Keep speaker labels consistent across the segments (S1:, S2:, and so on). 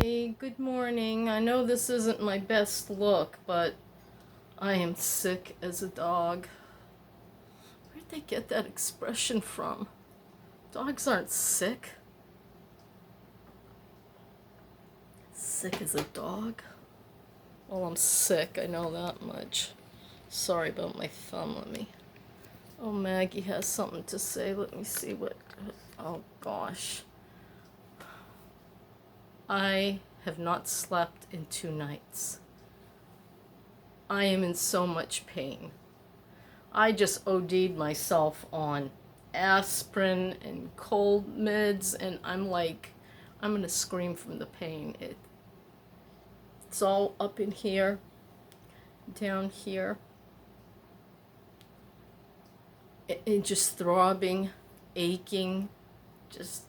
S1: Hey, good morning. I know this isn't my best look, but I am sick as a dog. Where'd they get that expression from? Dogs aren't sick. Sick as a dog? Well, I'm sick, I know that much. Sorry about my thumb, Oh, Maggie has something to say. Let me see what. Oh, gosh. I have not slept in 2 nights. I am in so much pain. I just OD'd myself on aspirin and cold meds, and I'm like, I'm gonna scream from the pain. It's all up in here, down here, and just throbbing, aching, just.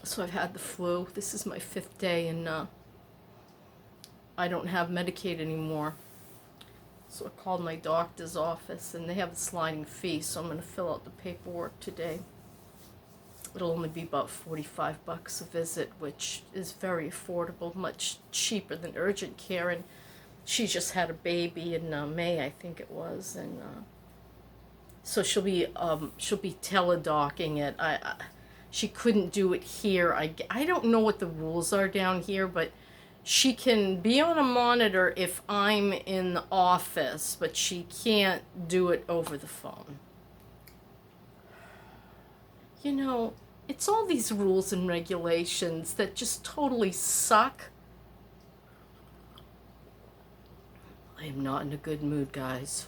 S1: So I've had the flu. This is my 5th day, and I don't have Medicaid anymore. So I called my doctor's office, and they have a sliding fee, so I'm going to fill out the paperwork today. It'll only be about $45 a visit, which is very affordable, much cheaper than urgent care. And she just had a baby in May, I think it was, and so she'll be teledocking it. She couldn't do it here. I don't know what the rules are down here, but she can be on a monitor if I'm in the office, but she can't do it over the phone. You know, it's all these rules and regulations that just totally suck. I am not in a good mood, guys.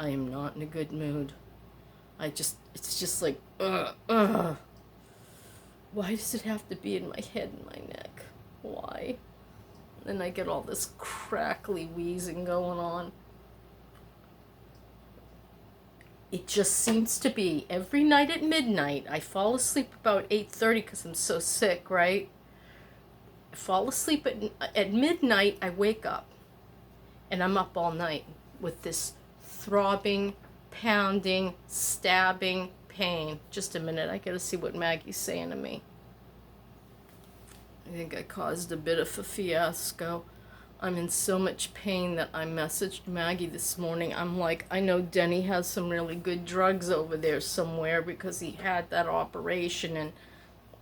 S1: I am not in a good mood. It's just like, ugh. Why does it have to be in my head and my neck? Why? Then I get all this crackly wheezing going on. It just seems to be every night at midnight. I fall asleep about 8:30 because I'm so sick, right? I fall asleep at midnight. I wake up, and I'm up all night with this throbbing, pounding, stabbing pain. Just a minute, I gotta see what Maggie's saying to me. I think I caused a bit of a fiasco. I'm in so much pain that I messaged Maggie this morning. I'm like, I know Denny has some really good drugs over there somewhere because he had that operation and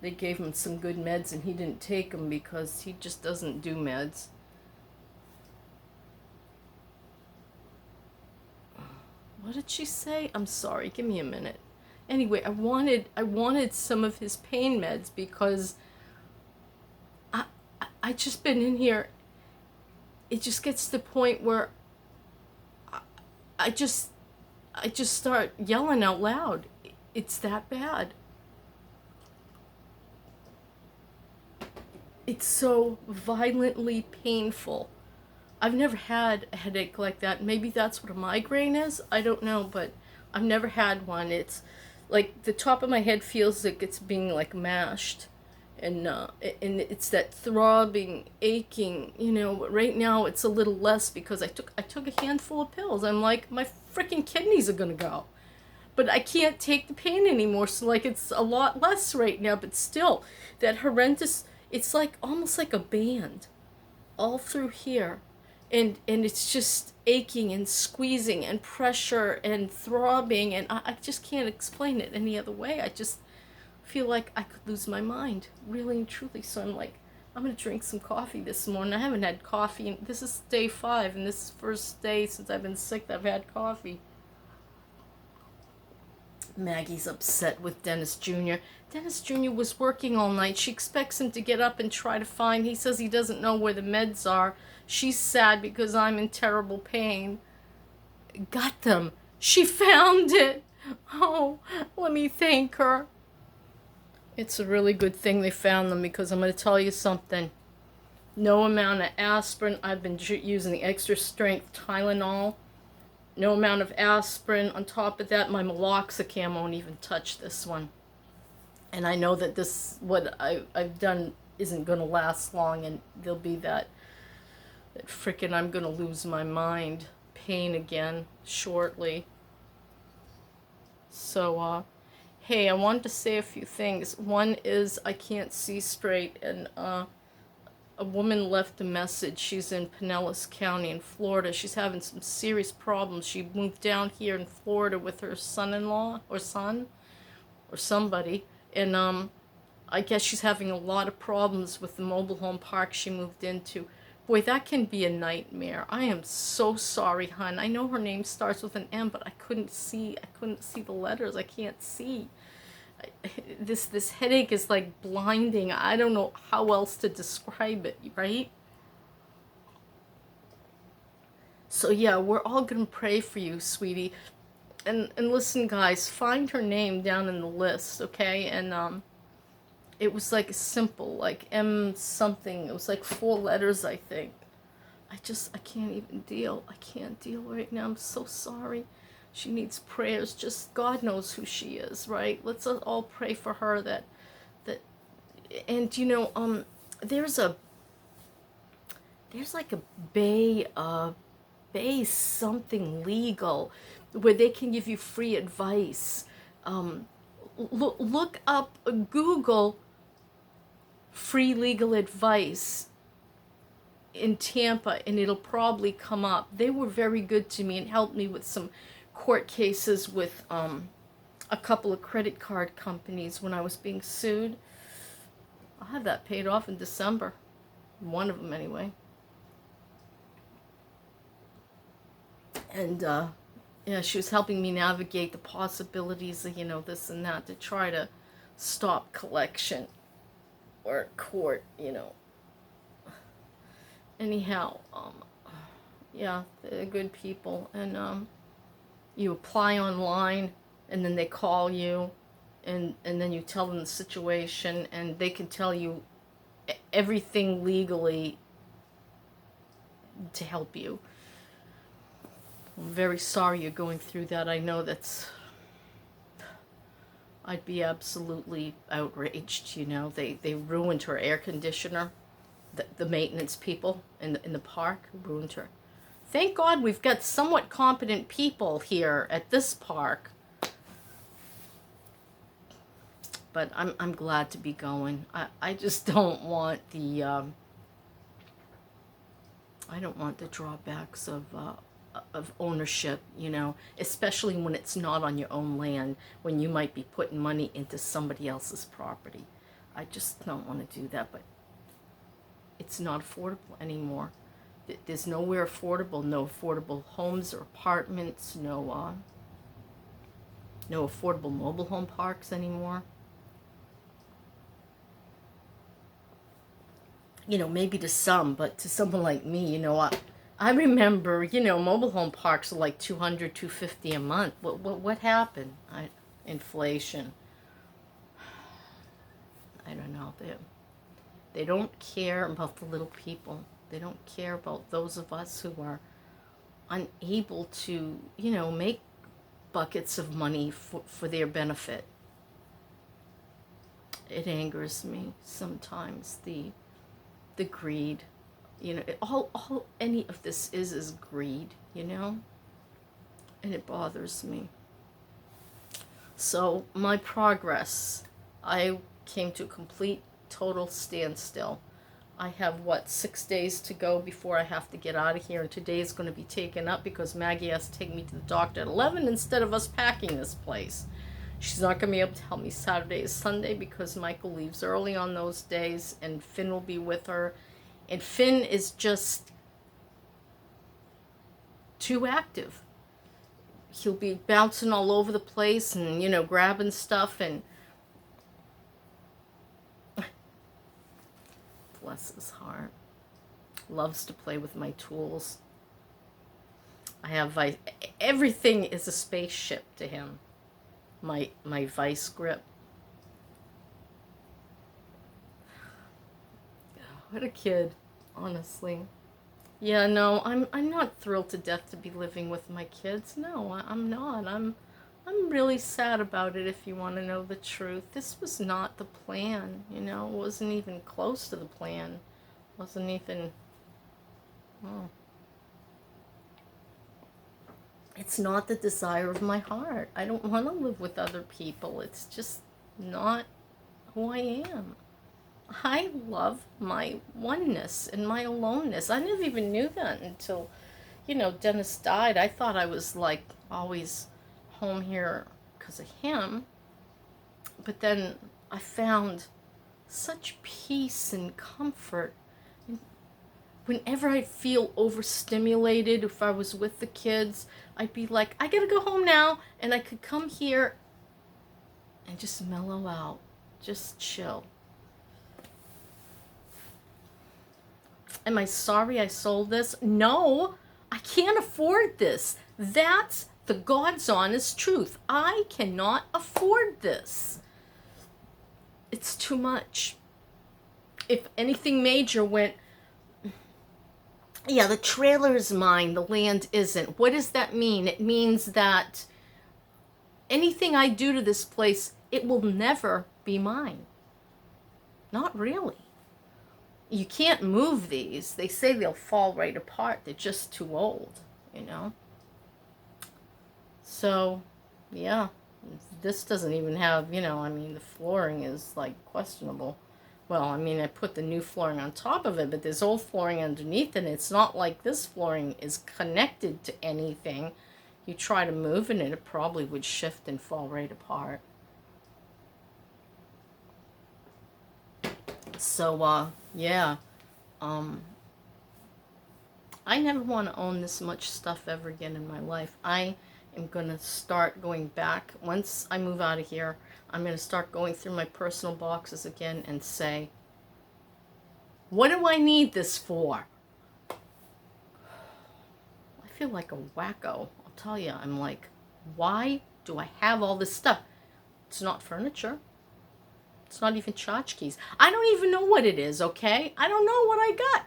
S1: they gave him some good meds and he didn't take them because he just doesn't do meds. What did she say? I'm sorry, give me a minute. Anyway, I wanted some of his pain meds because I just been in here. It just gets to the point where I just start yelling out loud. It's that bad. It's so violently painful. I've never had a headache like that. Maybe that's what a migraine is. I don't know, but I've never had one. It's like the top of my head feels like it's being like mashed. And it's that throbbing, aching, but right now it's a little less because I took a handful of pills. I'm like, my freaking kidneys are gonna go. But I can't take the pain anymore, so like it's a lot less right now, but still, that horrendous, it's like almost like a band all through here. And it's just aching and squeezing and pressure and throbbing, and I just can't explain it any other way. I just feel like I could lose my mind, really and truly. So I'm like, I'm gonna drink some coffee this morning. I haven't had coffee, and this is day 5, and this is the first day since I've been sick that I've had coffee. Maggie's upset with Dennis Jr. Dennis Jr. was working all night. She expects him to get up and try to find. He says he doesn't know where the meds are. She's sad because I'm in terrible pain. Got them. She found it. Oh, let me thank her. It's a really good thing they found them because I'm going to tell you something. No amount of aspirin. I've been using the extra strength Tylenol. No amount of aspirin. On top of that, my meloxicam won't even touch this one. And I know that what I've done isn't going to last long, and there'll be that frickin' I'm going to lose my mind pain again shortly. So, Hey, I wanted to say a few things. One is I can't see straight, and a woman left a message. She's in Pinellas County in Florida. She's having some serious problems. She moved down here in Florida with her son-in-law or son or somebody, and I guess she's having a lot of problems with the mobile home park she moved into. Boy, that can be a nightmare. I am so sorry, hon. I know her name starts with an M, but I couldn't see. I couldn't see the letters. I can't see. This headache is like blinding. I don't know how else to describe it, right? So yeah, we're all gonna pray for you, sweetie. And listen, guys, find her name down in the list, okay? And it was like simple, like M something. It was like 4 letters, I think. I can't even deal. I can't deal right now. I'm so sorry. She needs prayers. Just God knows who she is, right? Let's all pray for her that and there's a there's like a bay something legal where they can give you free advice. Look up Google free legal advice in Tampa, and it'll probably come up. They were very good to me and helped me with some court cases with a couple of credit card companies when I was being sued. I'll have that paid off in December. One of them, anyway. And yeah, she was helping me navigate the possibilities of, this and that to try to stop collection or court. Anyhow, yeah, they're good people. And you apply online, and then they call you, and then you tell them the situation, and they can tell you everything legally to help you. I'm very sorry you're going through that. I know I'd be absolutely outraged. They ruined her air conditioner. The maintenance people in the park ruined her. Thank God we've got somewhat competent people here at this park. But I'm glad to be going. I just don't want the drawbacks of ownership, especially when it's not on your own land, when you might be putting money into somebody else's property. I just don't want to do that, but it's not affordable anymore. There's nowhere affordable, no affordable homes or apartments, no affordable mobile home parks anymore. Maybe to some, but to someone like me, I remember, mobile home parks are like $200, $250 a month. What happened? Inflation. I don't know. They don't care about the little people. They don't care about those of us who are unable to, make buckets of money for their benefit. It angers me sometimes, the greed. All any of this is greed, and it bothers me. So my progress, I came to a complete total standstill. I have 6 days to go before I have to get out of here, and today is going to be taken up because Maggie has to take me to the doctor at 11 instead of us packing this place. She's not going to be able to help me Saturday or Sunday because Michael leaves early on those days, and Finn will be with her. And Finn is just too active. He'll be bouncing all over the place and, grabbing stuff, and bless his heart. Loves to play with my tools. I have everything is a spaceship to him. My vice grip. What a kid, honestly. Yeah, no, I'm not thrilled to death to be living with my kids. No, I'm not. I'm really sad about it, if you want to know the truth. This was not the plan, It wasn't even close to the plan. Wasn't even. Oh. It's not the desire of my heart. I don't want to live with other people. It's just not who I am. I love my oneness and my aloneness. I never even knew that until, Dennis died. I thought I was like always home here because of him. But then I found such peace and comfort. Whenever I feel overstimulated, if I was with the kids, I'd be like, I gotta go home now. And I could come here and just mellow out, just chill. Am I sorry I sold this? No, I can't afford this. That's the God's honest truth. I cannot afford this. It's too much. If anything major went, yeah, the trailer is mine, the land isn't. What does that mean? It means that anything I do to this place, it will never be mine. Not really. You can't move these. They say they'll fall right apart. They're just too old, So, yeah, this doesn't even have, the flooring is like questionable. Well, I put the new flooring on top of it, but there's old flooring underneath, and it's not like this flooring is connected to anything. You try to move in it, it probably would shift and fall right apart. So, yeah. I never want to own this much stuff ever again in my life. I am going to start going back. Once I move out of here, I'm going to start going through my personal boxes again and say, what do I need this for? I feel like a wacko. I'll tell you, I'm like, why do I have all this stuff? It's not furniture. It's not even tchotchkes. I don't even know what it is, okay? I don't know what I got.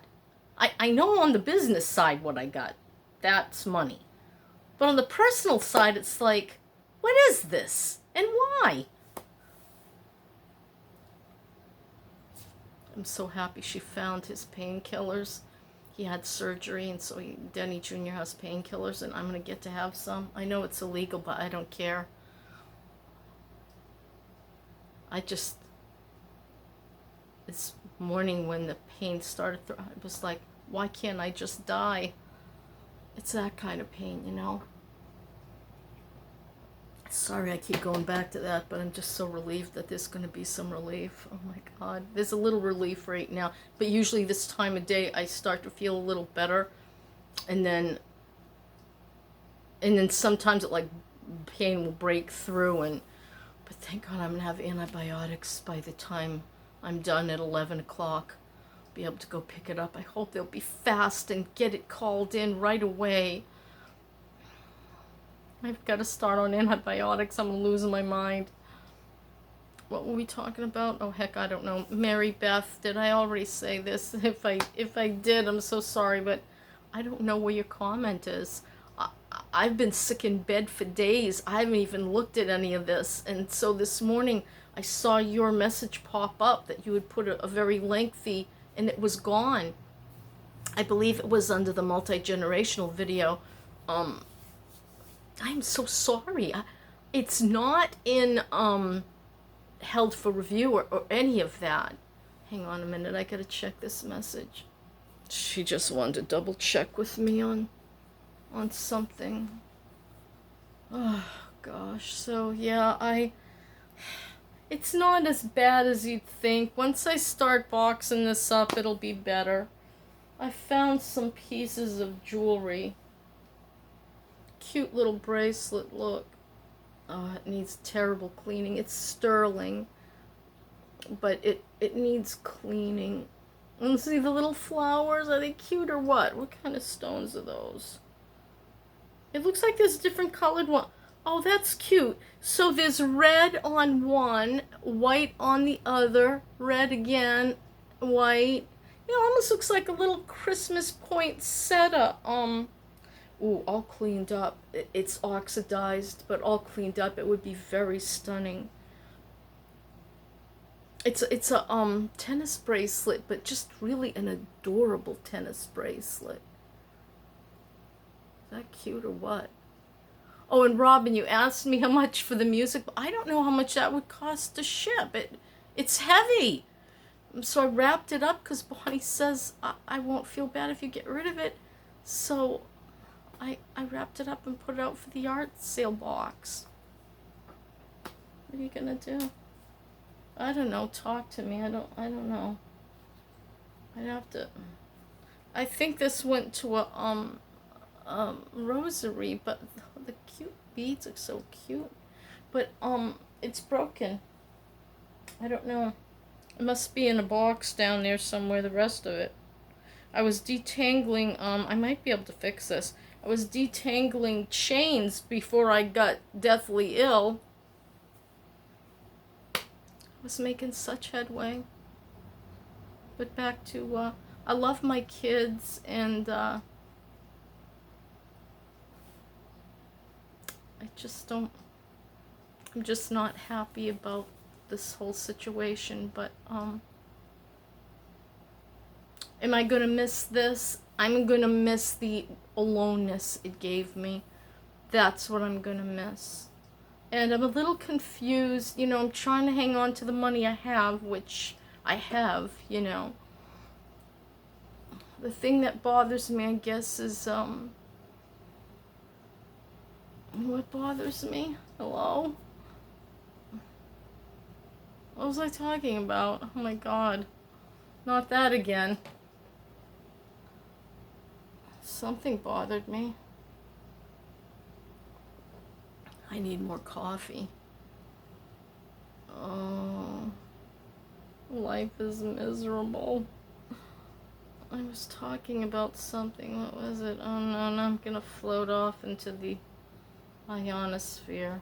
S1: I know on the business side what I got. That's money. But on the personal side, it's like, what is this? And why? I'm so happy she found his painkillers. He had surgery, and so Denny Jr. has painkillers, and I'm going to get to have some. I know it's illegal, but I don't care. This morning when the pain started, I was like, why can't I just die? It's that kind of pain, Sorry I keep going back to that, but I'm just so relieved that there's going to be some relief. Oh my God. There's a little relief right now, but usually this time of day I start to feel a little better, and then sometimes it like pain will break through, but thank God I'm going to have antibiotics by the time I'm done at 11 o'clock. Be able to go pick it up. I hope they'll be fast and get it called in right away. I've got to start on antibiotics. I'm losing my mind. What were we talking about? Oh, heck, I don't know. Mary Beth, did I already say this? If I did, I'm so sorry, but I don't know where your comment is. I've been sick in bed for days. I haven't even looked at any of this. And so this morning, I saw your message pop up that you had put a very lengthy, and it was gone. I believe it was under the multi-generational video. I'm so sorry. It's not in held for review or any of that. Hang on a minute. I gotta check this message. She just wanted to double check with me on something. Oh gosh. So yeah, it's not as bad as you'd think. Once I start boxing this up, it'll be better. I found some pieces of jewelry. Cute little bracelet, look. Oh, it needs terrible cleaning. It's sterling, but it needs cleaning. And see the little flowers? Are they cute or what? What kind of stones are those? It looks like there's different colored one. Oh, that's cute. So there's red on one, white on the other, red again, white. It almost looks like a little Christmas poinsettia. Ooh, all cleaned up. It's oxidized, but all cleaned up. It would be very stunning. It's a tennis bracelet, but just really an adorable tennis bracelet. Is that cute or what? Oh, and Robin, you asked me how much for the music. I don't know how much that would cost to ship. It's heavy. So I wrapped it up because Bonnie says I won't feel bad if you get rid of it. So I wrapped it up and put it out for the yard sale box. What are you gonna do? I don't know. Talk to me. I don't know. I'd have to. I think this went to a rosary, but the cute beads are so cute. But it's broken. I don't know. It must be in a box down there somewhere, the rest of it. I was detangling, I might be able to fix this. I was detangling chains before I got deathly ill. I was making such headway. But back to, I love my kids, and I just don't, I'm just not happy about this whole situation, but am I gonna miss this? I'm gonna miss the aloneness it gave me. That's what I'm gonna miss. And I'm a little confused, you know, I'm trying to hang on to the money I have, which I have, you know. The thing that bothers me, I guess, is what bothers me? Hello? What was I talking about? Oh my god. Not that again. Something bothered me. I need more coffee. Oh, life is miserable. I was talking about something. What was it? Oh no, now I'm gonna float off into the ionosphere.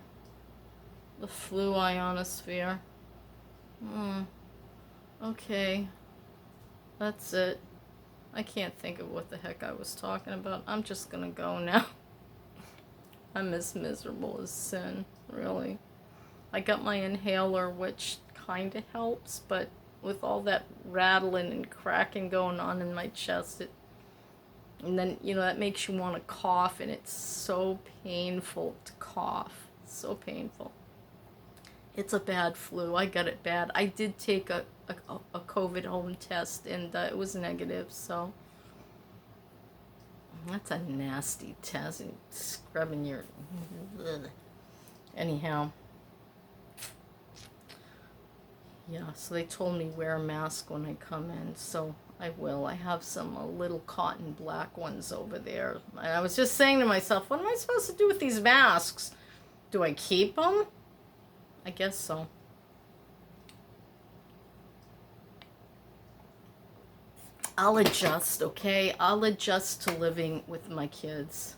S1: The flu ionosphere. Okay. That's it. I can't think of what the heck I was talking about. I'm just gonna go now. I'm as miserable as sin, really. I got my inhaler, which kind of helps, but with all that rattling and cracking going on in my chest, and then, you know, that makes you want to cough, and it's so painful to cough. So painful. It's a bad flu. I got it bad. I did take a COVID home test, and it was negative, so that's a nasty test, and scrubbing your... Ugh. Anyhow, yeah, so they told me wear a mask when I come in, so I will. I have some little cotton black ones over there. And I was just saying to myself, what am I supposed to do with these masks? Do I keep them? I guess so. I'll adjust, okay? I'll adjust to living with my kids.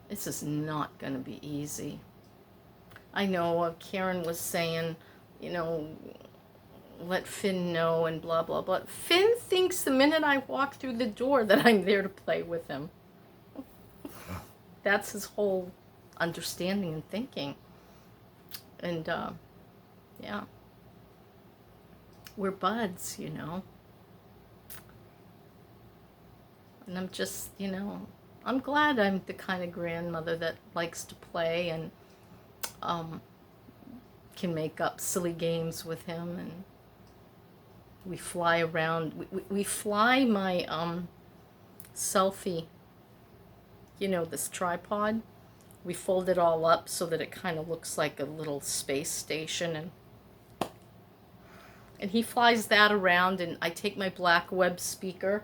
S1: This is not going to be easy. I know Karen was saying, you know, let Finn know and blah, blah, blah. Finn thinks the minute I walk through the door that I'm there to play with him. That's his whole understanding and thinking. And, yeah. We're buds, you know. And I'm just, you know, I'm glad I'm the kind of grandmother that likes to play and can make up silly games with him, and we fly around. We fly my selfie, you know, this tripod. We fold it all up so that it kind of looks like a little space station, and he flies that around, and I take my black web speaker,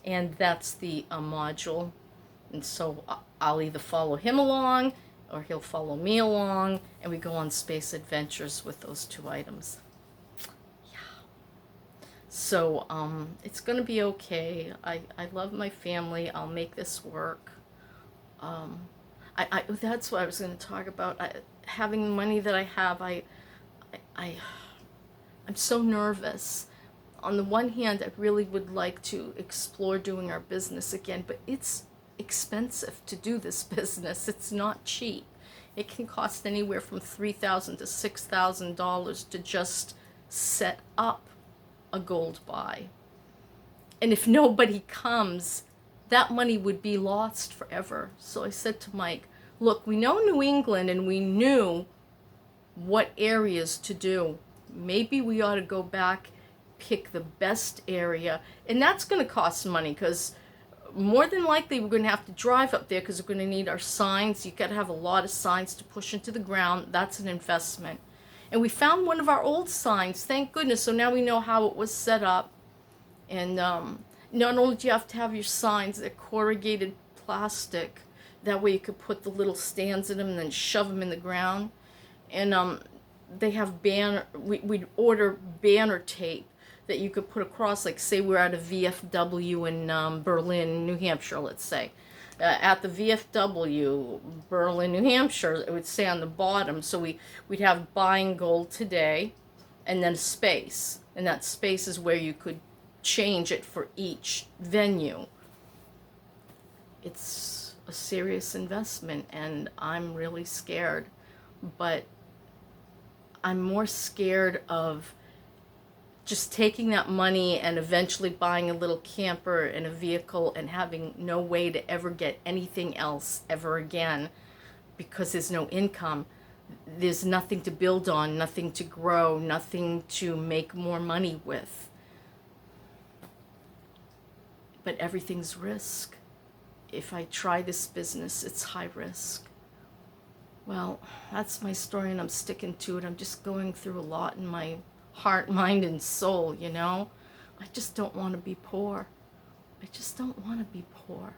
S1: and that's the module, and so I'll either follow him along or he'll follow me along, and we go on space adventures with those two items. Yeah. So it's gonna be okay. I love my family. I'll make this work. That's what I was going to talk about. Having the money that I have, I'm so nervous. On the one hand, I really would like to explore doing our business again, but it's expensive to do this business. It's not cheap. It can cost anywhere from $3,000 to $6,000 to just set up a gold buy. And if nobody comes, that money would be lost forever. So I said to Mike, look, we know New England and we knew what areas to do. Maybe we ought to go back, pick the best area. And that's going to cost money, because more than likely we're going to have to drive up there, because we're going to need our signs. You got to have a lot of signs to push into the ground. That's an investment. And we found one of our old signs, thank goodness. So now we know how it was set up. And not only do you have to have your signs, they're corrugated plastic. That way you could put the little stands in them and then shove them in the ground. And they have we'd order banner tape that you could put across, like say we're at a VFW in Berlin, New Hampshire, let's say. At the VFW, Berlin, New Hampshire, it would say on the bottom. So we'd have buying gold today, and then a space. And that space is where you could change it for each venue. It's a serious investment, and I'm really scared. But I'm more scared of just taking that money and eventually buying a little camper and a vehicle and having no way to ever get anything else ever again, because there's no income. There's nothing to build on, nothing to grow, nothing to make more money with. But everything's risk. If I try this business, it's high risk. Well, that's my story, and I'm sticking to it. I'm just going through a lot in my heart, mind, and soul, you know? I just don't want to be poor. I just don't want to be poor.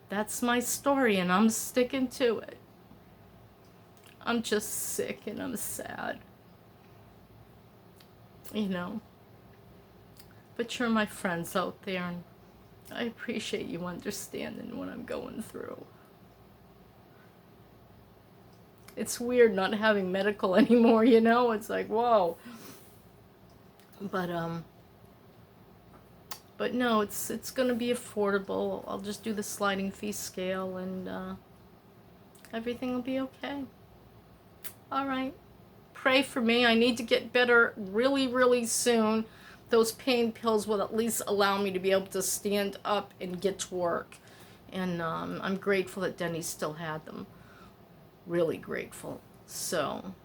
S1: That's my story, and I'm sticking to it. I'm just sick, and I'm sad. You know? But you're my friends out there, and I appreciate you understanding what I'm going through. It's weird not having medical anymore, you know? It's like, whoa. But no, it's going to be affordable. I'll just do the sliding fee scale, and everything will be okay. All right. Pray for me. I need to get better really, really soon. Those pain pills will at least allow me to be able to stand up and get to work. And I'm grateful that Denny still had them. Really grateful. So,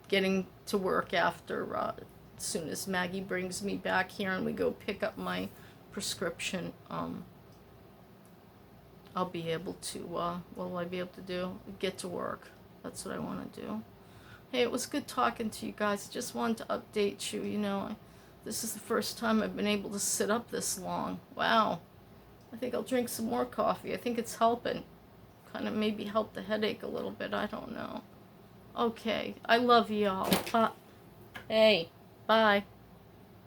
S1: getting to work after, as soon as Maggie brings me back here and we go pick up my prescription, I'll be able to, what will I be able to do? Get to work. That's what I want to do. Hey, it was good talking to you guys. Just wanted to update you, you know. This is the first time I've been able to sit up this long. Wow. I think I'll drink some more coffee. I think it's helping. Kind of maybe help the headache a little bit. I don't know. Okay. I love y'all. Hey. Bye.